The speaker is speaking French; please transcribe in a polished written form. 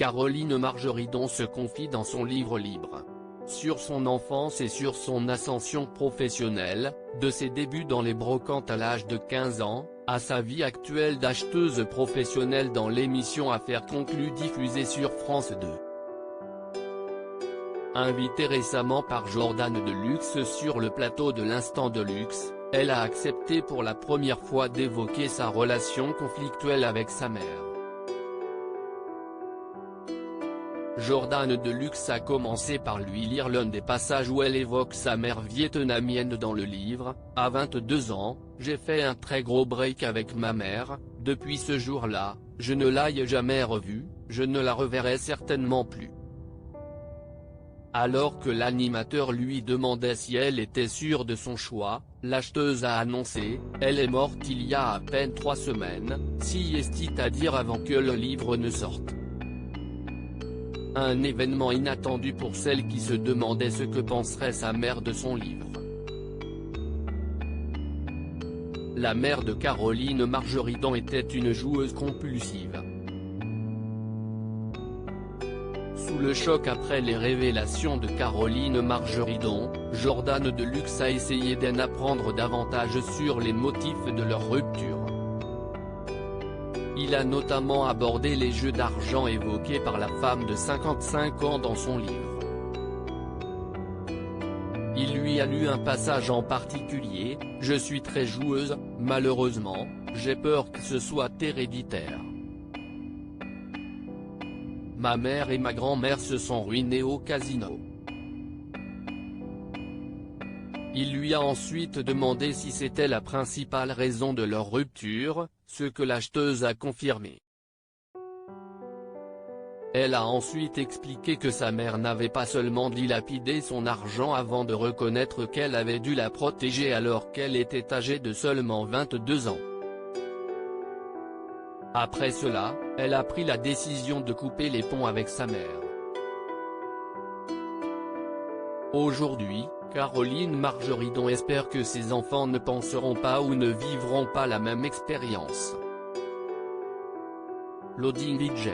Caroline Margeridon se confie dans son livre libre. Sur son enfance et sur son ascension professionnelle, de ses débuts dans les brocantes à l'âge de 15 ans, à sa vie actuelle d'acheteuse professionnelle dans l'émission Affaires conclues diffusée sur France 2. Invitée récemment par Jordan Deluxe sur le plateau de l'Instant de Luxe, elle a accepté pour la première fois d'évoquer sa relation conflictuelle avec sa mère. Jordan Deluxe a commencé par lui lire l'un des passages où elle évoque sa mère vietnamienne dans le livre. « À 22 ans, j'ai fait un très gros break avec ma mère, depuis ce jour-là, je ne l'ai jamais revue, je ne la reverrai certainement plus. » Alors que l'animateur lui demandait si elle était sûre de son choix, l'acheteuse a annoncé « Elle est morte il y a à peine 3 semaines, c'est-à-dire avant que le livre ne sorte ». Un événement inattendu pour celle qui se demandait ce que penserait sa mère de son livre. La mère de Caroline Margeridon était une joueuse compulsive. Sous le choc après les révélations de Caroline Margeridon, Jordan Deluxe a essayé d'en apprendre davantage sur les motifs de leur rupture. Il a notamment abordé les jeux d'argent évoqués par la femme de 55 ans dans son livre. Il lui a lu un passage en particulier « Je suis très joueuse, malheureusement, j'ai peur que ce soit héréditaire. Ma mère et ma grand-mère se sont ruinées au casino. » Il lui a ensuite demandé si c'était la principale raison de leur rupture, ce que l'acheteuse a confirmé. Elle a ensuite expliqué que sa mère n'avait pas seulement dilapidé son argent avant de reconnaître qu'elle avait dû la protéger alors qu'elle était âgée de seulement 22 ans. Après cela, elle a pris la décision de couper les ponts avec sa mère. Aujourd'hui, Caroline Margeridon espère que ses enfants ne penseront pas ou ne vivront pas la même expérience. Loading DJ.